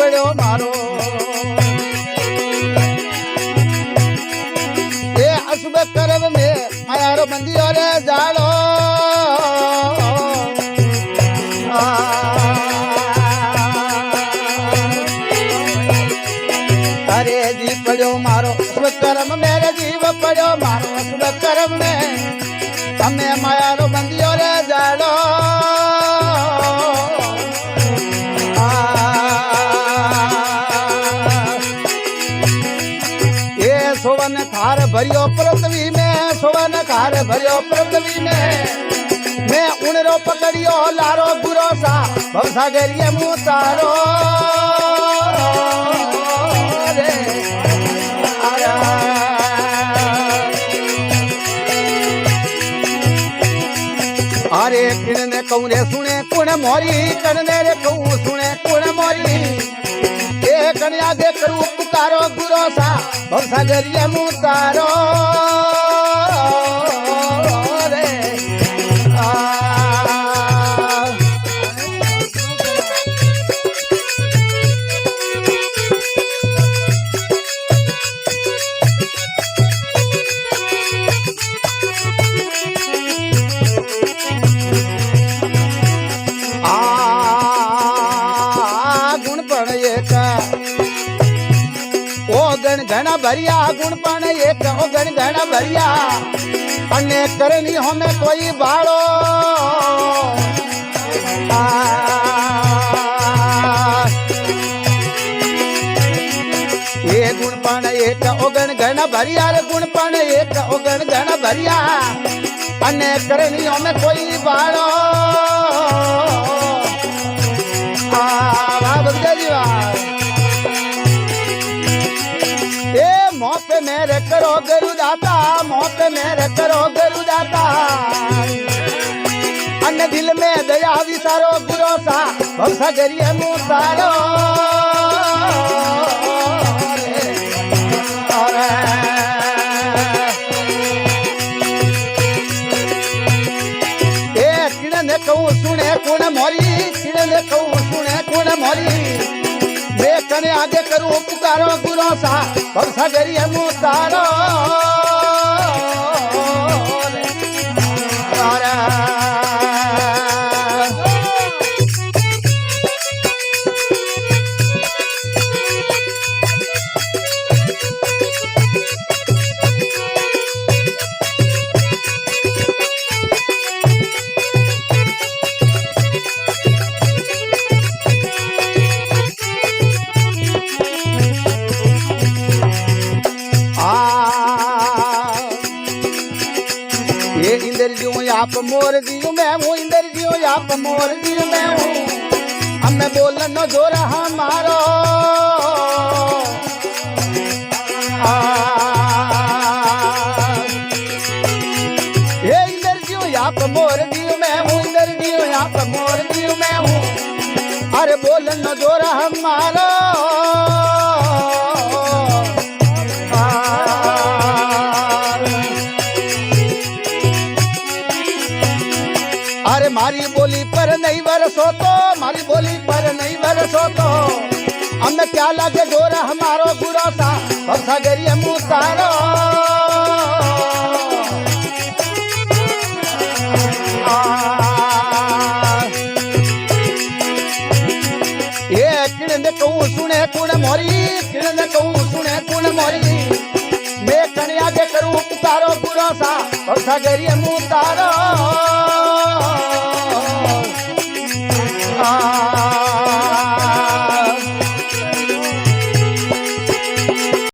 પડ્યો મારો એ અશુભ કરમ મે માયારો બંદીઓ રે જાડો અરે જી પડ્યો મારો અશુભ કરમ મેરે જીવ પડ્યો મારો અશુભ કરમ મે તમે માયારો બંદીઓ રે જાડો सोवन खार भरियो पृथ्वी में सोवन खार भरियो पृथ्वी में मैं उणरो पकड़ियो लारो गुरो सा भवसागरिये मुँह तारो अरे किण ने कहूँ रे सुने कुण मोरी कण ने रे कहूँ सुने कुण मोरी कन्या दे करू पुकारो गुरो सा भवसागरिये मुँह तारो रे गुण पण एक ओगण घना भरिया गुण पण एक ओगण घना भरिया अन्य करनी हमें कोई बाड़ो ये गुण पण एक ओगण घना भरिया रे गुण पण एक ओगण घना भरिया अन्य करनी हमें कोई बाड़ो वाह बगदा जी वाह मोप मेरे करो गुरुदाता मोप मेरे करो गुरुदाता अन्य दिल में दया विसारो गुरो सा भवसागरिये मुँह तारो ए किण ने कहूँ सुने कुण मोरी किण ने कहूँ सुने कुण मोरी कने आगे करू पुकारो गुरो सा भवसागरिये मुँह तारो आप मोर दियो मैं हूँ इंदर दियो आप मोर दियो मैं हूँ हमें बोलन जोर हमारो ये इंदर दियो आप मोर दियो मैं हूँ इंदर दियो आप मोर दियो मैं हूँ अरे बोलन जोर हमारो अरे मारी बोली पर नहीं बरसो तो मारी बोली पर नहीं बरसो तो हमें क्या लगे जोरा हमारो गुरो सा भवसागरिये मुँह तारो ये किण ने कहूँ सुने कुण मोरी किण ने कहूँ सुने कुण मोरी मैं कन्या के करूँ पुकारो गुरो सा भवसागरिये मुँह तारो